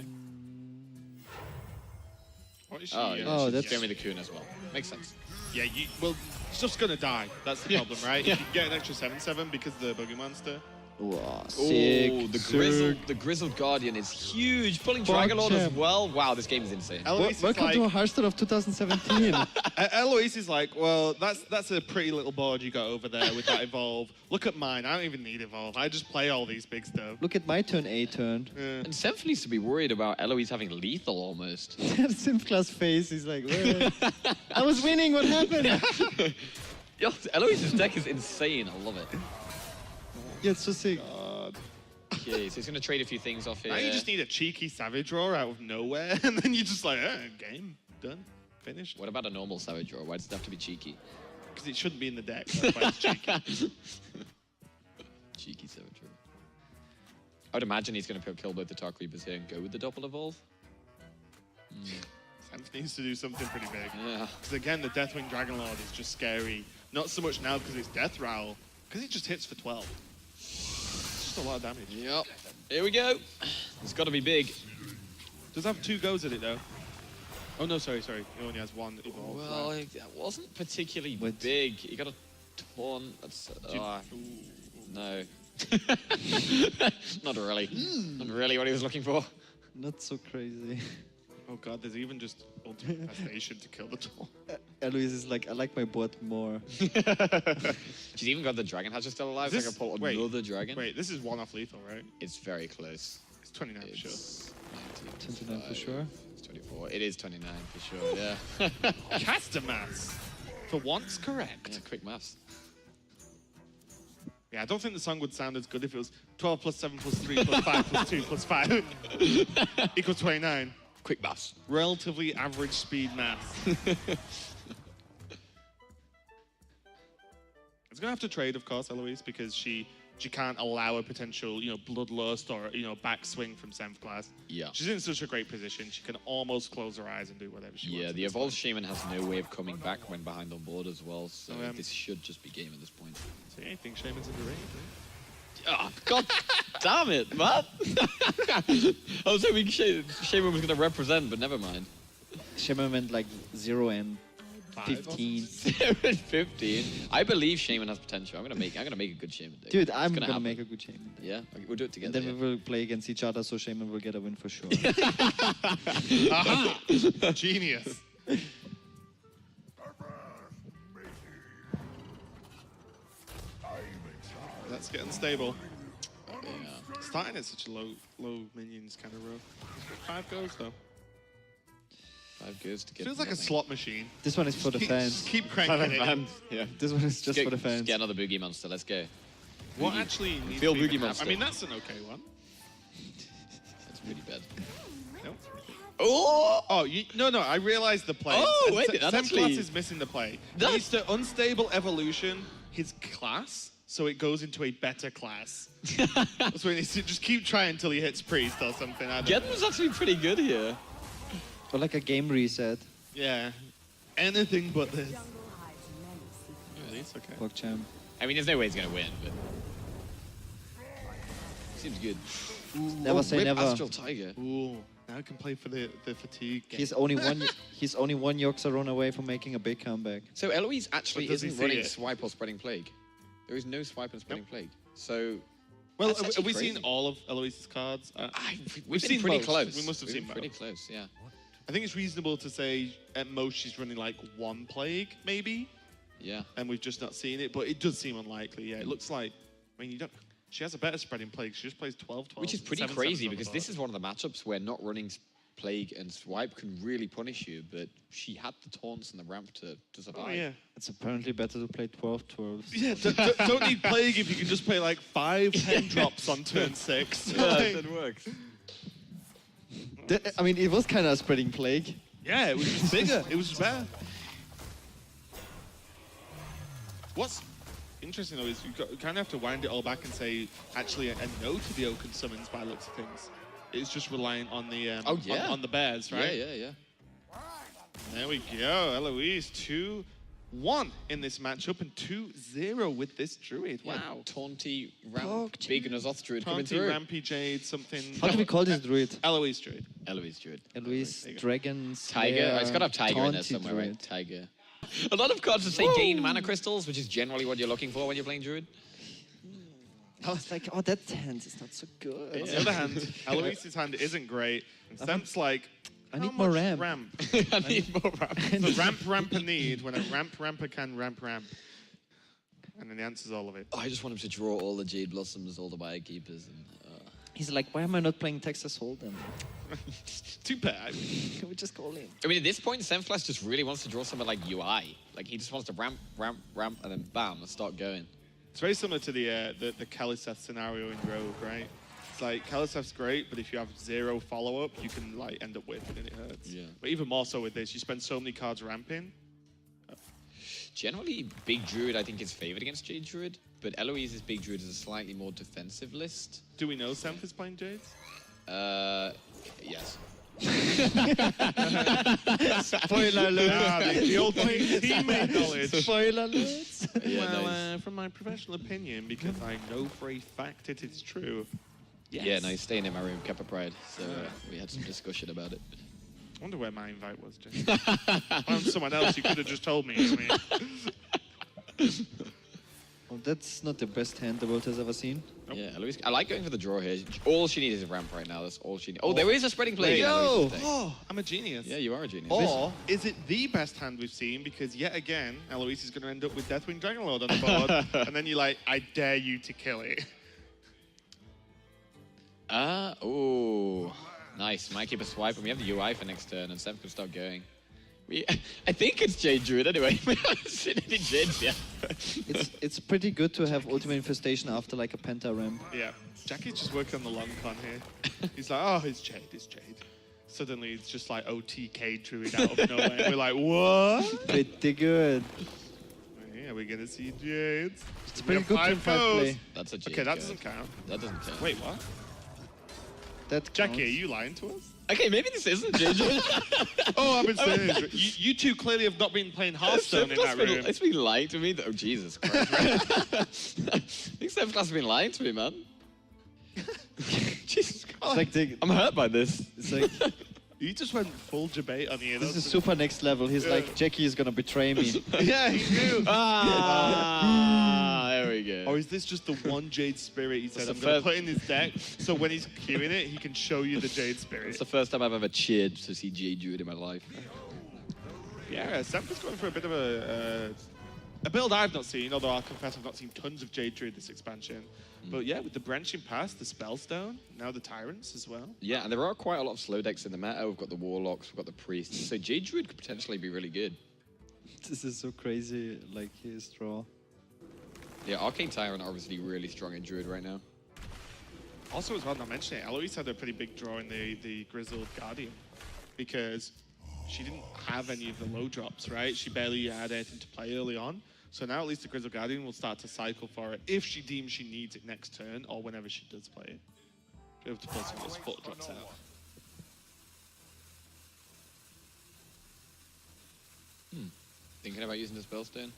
What is she? Oh, yeah. Oh, she's that's- going with the Coon as well. Makes sense. Yeah, well, stuff's going to die. That's the problem, right? If you get an extra 7/7 because of the Boogie Monster... Wow, Oh, sick. the Grizzled Guardian is huge. Pulling Dragon Lord as champ. well. Wow, this game is insane. Eloise is Welcome like, to Hearthstone of 2017. Eloise is like, well, that's a pretty little board you got over there with that Evolve. Look at mine. I don't even need Evolve. I just play all these big stuff. Look at my turn A turn. And Senf needs to be worried about Eloise having lethal almost. Senfglas face, he's like, "Well, I was winning, what happened? Yo, Eloise's deck is insane. I love it. Yeah, it's so sick. Okay, so he's going to trade a few things off here. Now you just need a cheeky Savage Roar out of nowhere, and then you're just like, game, done. finished. What about a normal Savage Draw? Why does it have to be cheeky? Because it shouldn't be in the deck. That's why it's cheeky. Cheeky Savage Draw. I would imagine he's going to kill both the Dark Reapers here and go with the double evolve. Senf needs to do something pretty big. Yeah. Because again, the Deathwing Dragonlord is just scary. Not so much now because it's Death Rattle, because it just hits for 12. It's just a lot of damage. Yep. Here we go. It's got to be big. Does have 2 goes at it though. Oh no, sorry. He only has 1 evolve. Well, right. that wasn't particularly Wait. big. He got a taunt. That's no. Not really. Not really what he was looking for. Not so crazy. Oh god, there's even just ultimate infestation to kill the taunt. Eloise is like, I like my board more. She's even got the Dragon Hatcher still alive. So I can pull another dragon. Wait, this is 1 off lethal, right? It's very close. It's 29 for sure. It's 29 for sure. It's 24. It is 29 for sure, yeah. Caster maths. For once, correct. Yeah, quick maths. Yeah, I don't think the song would sound as good if it was 12 plus 7 plus 3 plus 5 plus 2 plus 5 equals 29. Quick maths. Relatively average speed math. It's gonna have to trade, of course, Eloise, because she can't allow a potential, bloodlust or backswing from Senfglas. Yeah. She's in such a great position. She can almost close her eyes and do whatever she wants. Yeah, at the this Evolved point. Shaman has no way of coming back when behind on board as well, so Oh, this should just be game at this point. So yeah, I think Shaman's underrated. Oh, God damn it, man! I was hoping Shaman was going to represent, but never mind. Shaman went like 0 and 5. 15. 15. I believe Shaman has potential. I'm gonna make a good Shaman deck. Dude, It's I'm gonna gonna happen. make a good Shaman. Yeah, okay, we'll do it And together. then we will play against each other, so Shaman will get a win for sure. Aha! Genius. That's getting stable. Yeah. Starting at such a low minions kind of row. 5 goes though. 5 goes to get. Feels like a slot machine. This one is for the fans. Keep cranking it. Yeah. This one is just for the fans. Get another Boogie Monster. Let's go. What actually needs Feel to be Boogie the cap? Monster. I mean, that's an okay one. That's pretty bad. Nope. Oh! Oh, no, I realized the play. Oh, wait, that Senfglas actually- is missing the play. He That- needs to unstable evolution his class, so it goes into a better class. That's what he needs to just keep trying until he hits priest or something. I don't Gen know. was actually pretty good here. Or like a game reset. Yeah. Anything but this. Really, it's okay. Fuck champ. I mean, there's no way he's gonna win, but seems good. Never say Whip never. Astral Tiger. Ooh, now I can play for the fatigue game. He's only one Yorkshire run away from making a big comeback. So Eloise actually But does he isn't see running it? Swipe or Spreading Plague. There is no Swipe and Spreading Plague. So Well, that's have actually we seen crazy. all of Eloise's cards? We've seen been pretty most. close. We must have We've seen been pretty most. close, yeah. I think it's reasonable to say at most she's running like 1 plague, maybe, Yeah. and we've just not seen it. But it does seem unlikely. Yeah, it looks like. I mean, you don't. She has a better spreading plague. She just plays 12-12. Which is pretty crazy because this is one of the matchups where not running Plague and Swipe can really punish you, but she had the taunts and the ramp to survive. Oh yeah. It's apparently better to play 12-12. Yeah. Don't need plague if you can just play like 5 10 drops on turn 6. Like, works. I mean, it was kind of a spreading plague. yeah, it was just bigger. It was just better. What's interesting though is you kind of have to wind it all back and say actually a no to the Oaken summons by the looks of things. It's just reliant on the on the bears, right? Yeah. There we go. Eloise 2-1 in this matchup and 2-0 with this druid. Wow. Taunty, ramp, big Nazoth druid coming Taunty, through. Rampy Jade, something. How do we call this druid? Eloise druid. Eloise druid. Eloise, There you go. Dragons, Tiger. It's got to have Tiger in there Taunty somewhere, right? druid. Tiger. A lot of cards that say gain mana crystals, which is generally what you're looking for when you're playing druid. I was like, oh, that hand is not so good. On the other hand, Eloise's hand isn't great. And Semp's like, I how need more much ramp. I need more ramp. So ramp a need when a ramper can ramp. And then the answer's all of it. I just want him to draw all the Jade Blossoms, all the Biokeepers. And, He's like, why am I not playing Texas Hold'em? Too bad. Can we just call him? I mean, at this point, Senfglas just really wants to draw something like UI. Like, he just wants to ramp, and then bam, let's start going. It's very similar to the Kaliseth scenario in Rogue, right? It's like Kalasev's great, but if you have 0 follow-up, you can like end up whipping and it hurts. Yeah. But even more so with this, you spend so many cards ramping. Generally, Big Druid, I think, is favored against Jade Druid, but Eloise's Big Druid is a slightly more defensive list. Do we know Senf is playing Jades? Yes. Spoiler alert. The old teammate knowledge. Spoiler alert. Yeah, Well, nice. from my professional opinion, because I know for a fact it is true. Yes. Yeah, no, he's staying in my room, Kappa Pride, so we had some discussion about it. I wonder where my invite was, Jay. If I'm someone else, you could have just told me. I mean. Well, that's not the best hand the world has ever seen. Nope. Yeah, Eloise, I like going for the draw here. All she needs is a ramp right now. That's all she needs. Oh, there is a spreading play. again, Yo! Eloise's deck. Oh, I'm a genius. Yeah, you are a genius. Or is it the best hand we've seen? Because yet again, Eloise is going to end up with Deathwing Dragonlord on the board. And then you're like, I dare you to kill it. Oh, nice. Might keep a swipe, and we have the UI for next turn, and Senf can start going. I think it's Jade Druid anyway. We haven't seen any Jades yet. It's pretty good to have Ultimate Infestation after like a Penta ramp. Yeah. Jackie's just working on the long con here. He's like, oh, it's Jade, it's Jade. Suddenly it's just like OTK Druid out of nowhere. And we're like, what? Pretty good. Yeah, we're going to see Jades. It's pretty good to play. That's a Jade. Okay, that card. doesn't count. That doesn't count. Wait, what? That Jackie, are counts. you lying to us? Okay, maybe this isn't Jade Druid. Oh, I've been saying you two clearly have not been playing Hearthstone in that room. It's been lying to me. Oh, Jesus Christ. I think Senfglas has been lying to me, man. Jesus Christ. It's like the, I'm hurt by this. it's like You just went full debate on here. this is super next level. He's like, Jackie is gonna betray me. Yeah, he knew. There we go. Or is this just the one Jade Spirit he said, That's I'm the going to first- put in his deck, so when he's queuing it, he can show you the Jade Spirit. It's the first time I've ever cheered to see Jade Druid in my life. Yeah, Sam's going for a bit of a build I've not seen, although I'll confess I've not seen tons of Jade Druid this expansion. But yeah, with the Branching Pass, the Spellstone, now the Tyrants as well. Yeah, and there are quite a lot of slow decks in the meta. We've got the Warlocks, we've got the Priests. So Jade Druid could potentially be really good. This is so crazy. Like his draw. Yeah, Arcane Tyrant are obviously really strong in Druid right now. Also, as well, not mentioning it, Eloise had a pretty big draw in the Grizzled Guardian because she didn't have any of the low drops, right? She barely had anything to play early on. So now at least the Grizzled Guardian will start to cycle for it if she deems she needs it next turn or whenever she does play it. Be able to pull some of those foot drops out. Thinking about using the Spellstone?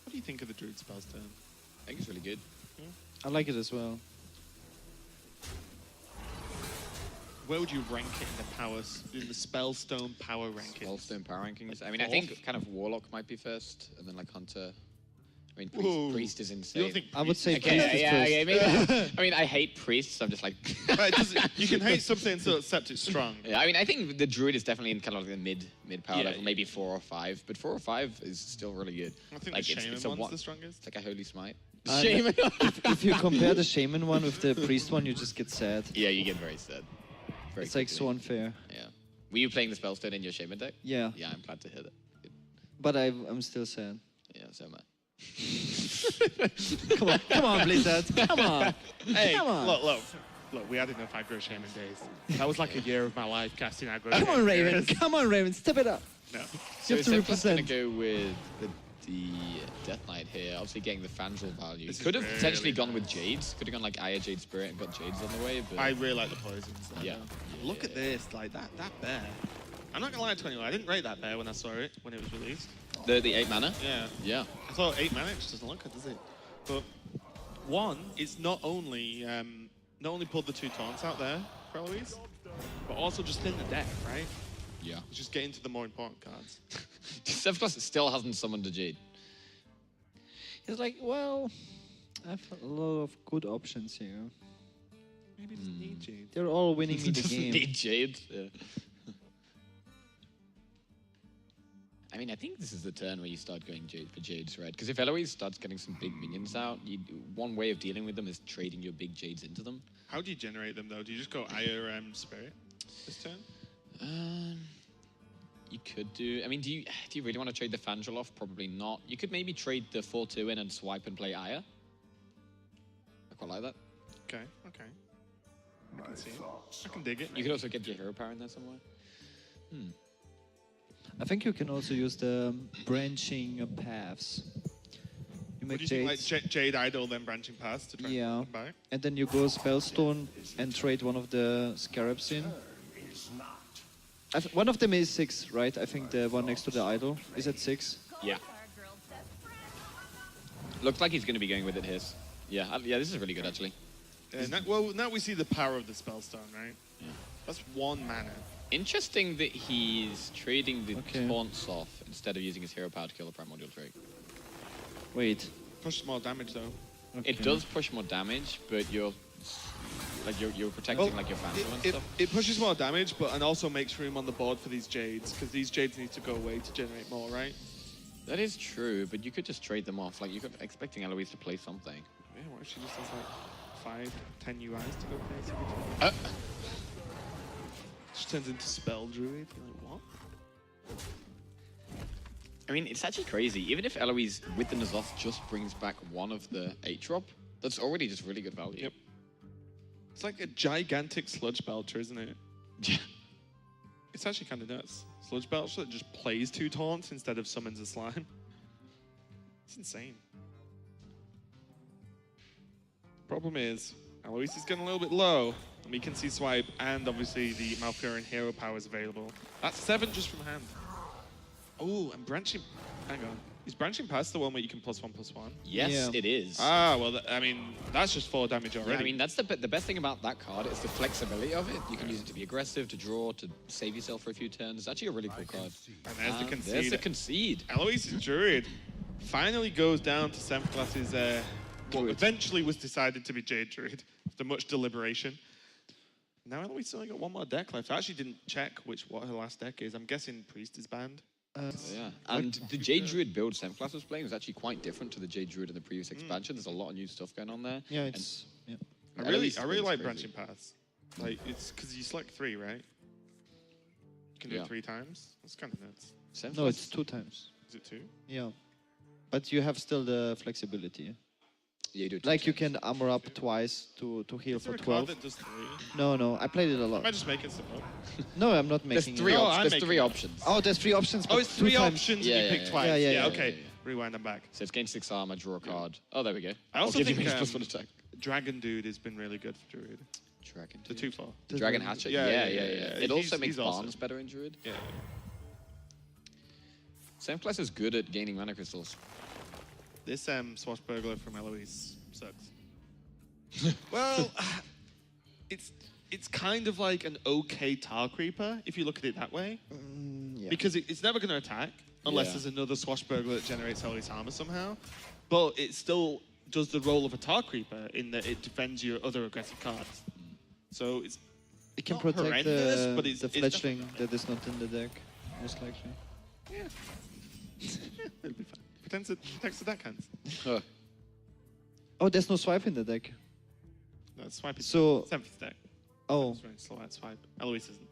What do you think of the Druid Spellstone? I think it's really good. I like it as well. Where would you rank it in the Spellstone power rankings? Spellstone power rankings. I mean, I Fourth? think kind of Warlock might be first, and then like Hunter. I mean, Whoa. Priest is You insane. don't think I would say Okay, Priest is first. maybe. I mean, I hate priests. I'm just like. Right, you can hate something and still accept it's strong. Yeah, I mean, I think the Druid is definitely in kind of like the mid power Yeah, level, yeah. maybe 4 or 5, but 4 or 5 is still really good. I think like the Shaman a one's one- the strongest. It's like a Holy Smite. Uh, Shaman. If you compare the Shaman one with the Priest one, you just get sad. Yeah, you get very sad. Very It's like so quickly. unfair. Yeah. Were you playing the Spellstone in your Shaman deck? Yeah, Yeah, I'm glad to hear that. Good. but I'm still sad. Yeah, so am I. Come on, Blizzard. Come on. Hey, Come on. look, we had enough aggro Shaman days. That was like a year of my life casting aggro. Come on, Shaman Raven. heroes. Come on, Raven. Step it up. No. So You have to Senfglas represent. gonna go with the Death Knight here, obviously getting the Fangel value. This is Could have really potentially gone bad. with Jades. Could have gone like Aya Jade Spirit and got Jades on the way, but I really like the poisons. though. Yeah. Look at this, like that bear. I'm not gonna lie to anyone, I didn't rate that bear when I saw it when it was released. the 8 mana. Yeah. Yeah. I thought 8 mana just doesn't look good, does it? But one, it's not only pulled the 2 taunts out there for Eloise, but also just in the deck, right? Yeah. It's just getting to the more important cards. Senfglas still hasn't summoned a Jade. It's like, well, I have a lot of good options here. Maybe it doesn't need Jade. They're all winning me the Doesn't game. need Jade. Yeah. I mean, I think this is the turn where you start going Jade for Jades, right? Because if Eloise starts getting some big minions out, one way of dealing with them is trading your big Jades into them. How do you generate them though? Do you just go Aya Spirit this turn? You could do. I mean, do you really want to trade the Fangel off? Probably not. You could maybe trade the 4-2 in and swipe and play Aya. I quite like that. Okay, okay. I can see it. I can dig it. You could also get your hero power in there somewhere. I think you can also use the branching paths. You What make do you think, jades. like Jade Idol, then branching paths to try Yeah. and buy? And then you go Spellstone and trade one of the scarabs in. One of them is 6, right? I think the one next to the idol is at 6. Yeah. Looks like he's going to be going with it here. Yeah, yeah, this is really good actually. Well, now we see the power of the Spellstone, right? Yeah. That's 1 mana. Interesting that he's trading the Okay. taunts off instead of using his hero power to kill the primordial Drake. Wait. Pushes more damage though. It does push more damage, but you're protecting like your phantom and stuff. It pushes more damage, and also makes room on the board for these Jades, because these Jades need to go away to generate more, right? That is true, but you could just trade them off. Like you're expecting Eloise to play something. Yeah, what if she just has like 5, 10 UIs to go play? She turns into Spell Druid. You're like, what? I mean, it's actually crazy. Even if Eloise with the N'Zoth just brings back one of the 8-drop, that's already just really good value. Yep. It's like a gigantic Sludge Belcher, isn't it? Yeah. It's actually kind of nuts. Sludge Belcher that just plays 2 taunts instead of summons a slime. It's insane. Problem is, Eloise is getting a little bit low. And we can see Swipe, and obviously the Malfurion hero power is available. That's 7 just from hand. Oh, and branching. Hang on. Is branching past the one where you can +1/+1? Yes, Yeah. it is. Ah, well, I mean, that's just 4 damage already. Yeah, I mean, that's the best thing about that card is the flexibility of it. You can use it to be aggressive, to draw, to save yourself for a few turns. It's actually a really cool card. And there's the concede. There's the concede. Eloise's Druid finally goes down to Senfglas's, what Druid. eventually was decided to be Jade Druid after much deliberation. Now Eloise only got 1 more deck left. I actually didn't check what her last deck is. I'm guessing Priest is banned. Yeah, and the Jade Druid build Senfglas was playing was actually quite different to the Jade Druid in the previous expansion. There's a lot of new stuff going on there. Yeah, it's... Yeah. I Eloise really is like crazy. branching paths. Like, it's because you select 3, right? You can do Yeah. it 3 times. That's kind of nuts. Senfglas, No, it's 2 times. Is it 2? Yeah. But you have still the flexibility. Yeah, you do it Like two you times. can armor up twice to heal Is there for a card 12. that does 3? No, I played it a Am I lot. just making stuff up? No, I'm not There's making 3 it. Oh, options. I'm There's making 3 it up. options. Oh, there's 3 options. Oh, but it's 2 3 times. options Yeah, and you yeah, pick yeah. twice. Yeah, okay. yeah. Rewind them back. So it's gain 6 armor, draw a card. Oh, there we go. I also Or give you think minus +1 attack. Dragon Dude has been really good for Druid. Dragon. The 2/4. The Dragon Dragon- Hatchet. Yeah, Yeah. yeah, yeah. It also He's makes awesome. Barnes better in Druid. Yeah. Senfglas is good at gaining mana crystals. This Swashbuckler from Eloise sucks. Well, it's kind of like an okay Tar Creeper if you look at it that way, Yeah. because it's never going to attack unless Yeah. there's another Swashbuckler that generates Eloise armor somehow. But it still does the role of a Tar Creeper in that it defends your other aggressive cards. So it's It can not protect horrendous, the, but it's fledgling that is not in the deck, most likely. it'll be fine. Protects the deckhands. Huh. Oh, there's no swipe in the deck. No, swipe is So, Senf's deck. oh, It's very slow at swipe. Eloise isn't.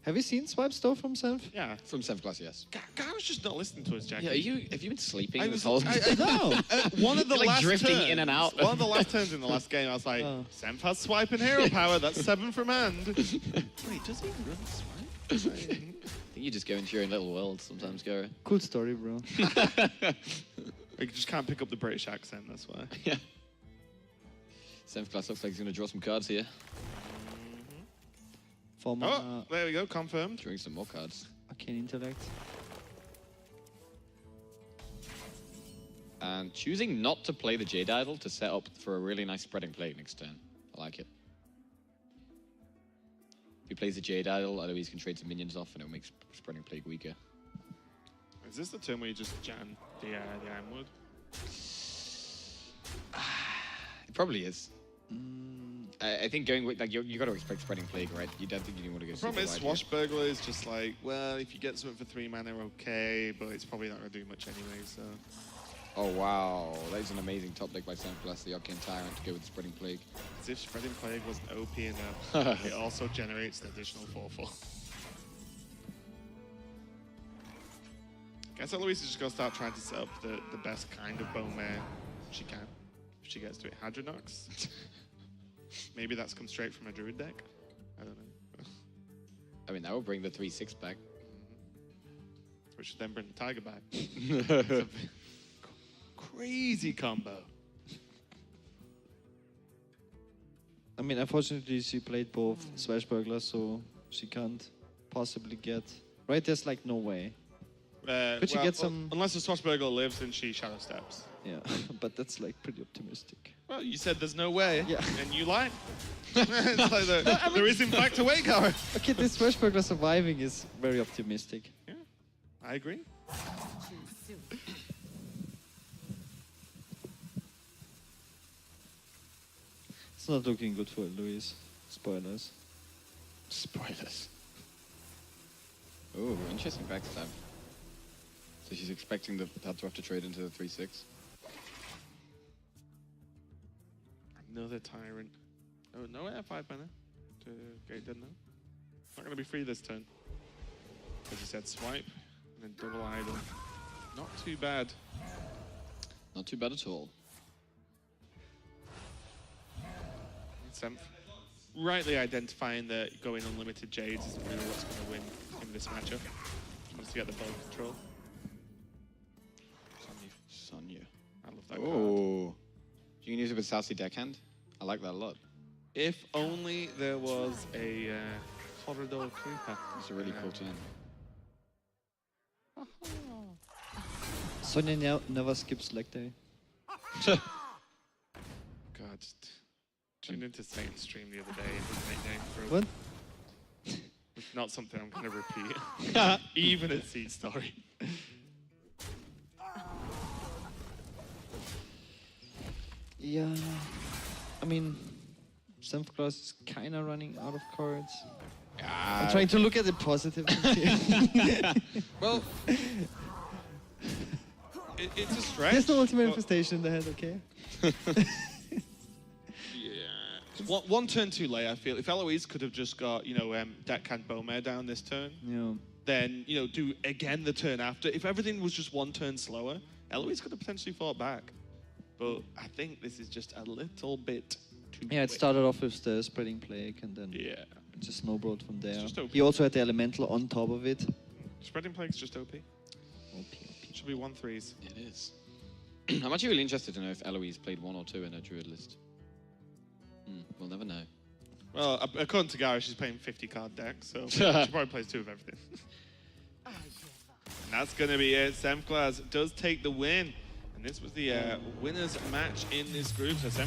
have you seen swipes though from Senf? Yeah. From Senfglas, yes. Guy was just not listening to us, Jackie. Yeah, have you been sleeping I this was whole No. one of the You're, like, last drifting turns, in and out. One of the last turns in the last game, I was like, Oh. Senf has swipe and hero power. That's 7 from hand. Wait, does he run swipe? I think you just go into your own little world sometimes, Gary. Cool story, bro. I just can't pick up the British accent. That's why. Yeah. Senfglas looks like he's going to draw some cards here. For Oh, there we go. Confirmed. Drawing some more cards. Arcane Intellect. And choosing not to play the Jade Idol to set up for a really nice spreading plague next turn. I like it. If he plays the Jade Idol, Eloise can trade some minions off and it'll make spreading plague weaker. Is this the turn where you just jam the Ironwood? It probably is. I think going with, like, you got to expect spreading plague, right? You don't think you want to go The problem is super wide here. Swashbuckler is just like, well, if you get something for 3 mana, okay, but it's probably not going to do much anyway, so... Oh, wow. That is an amazing top deck by Senfglas, the Arcane Tyrant, to go with the spreading plague. As if Spreading Plague wasn't OP enough, it also generates an additional 4/4. Guess Eloise is just going to start trying to set up the best kind of bone mare she can. If she gets to it. Hadronox. Maybe that's come straight from a druid deck. I don't know. I mean, that will bring the 3/6 back. Which should then bring the tiger back. It's a crazy combo. I mean, unfortunately, she played both Swashbuckler, so she can't possibly get... Right, there's like no way. Could she get some... Unless the Swashbuckler lives, then she shadow steps. Yeah, but that's like pretty optimistic. Well, you said there's no way, Yeah. and you lied. It's like there is in fact a way, Gareth. Okay, this Swashbuckler surviving is very optimistic. Yeah, I agree. It's not looking good for Eloise. Spoilers. Spoilers. Oh, interesting backstab. So she's expecting that to have to trade into the 3/6. Another tyrant. Oh, no air 5 mana to get it done now. Not going to be free this turn. As you said, swipe and then double idol. Not too bad. Not too bad at all. Senf rightly identifying that going unlimited Jades isn't really what's going to win in this matchup. Just wants to get the ball control. Sonya. I love that card. Oh. You can use it with Sassy Deckhand. I like that a lot. If only there was a corridor creeper. It's a really cool turn. Sonya never skips leg day. God, just tuned into Satan's stream the other day and his nickname for What? It's not something I'm going to repeat, even at SeatStory. Yeah, I mean, Senfglas is kind of running out of cards. I'm trying to look at the positive. Well, it's a stretch. There's no ultimate but- manifestation in the head, okay? Yeah. One turn too late, I feel. If Eloise could have just got, Deckhand Bowmare down this turn, Yeah. then, do again the turn after. If everything was just one turn slower, Eloise could have potentially fought back. But I think this is just a little bit too Yeah, it quick. started off with the spreading plague and then Yeah. it just snowballed from there. just OP. He also had the elemental on top of it. Spreading Plague's just OP. Should be 1/3s. It is. I'm actually really interested to know if Eloise played 1 or 2 in her druid list. We'll never know. Well, according to Gary, she's playing 50-card deck, so she probably plays 2 of everything. And that's going to be it. Senfglas does take the win. And this was the winners match in this group. So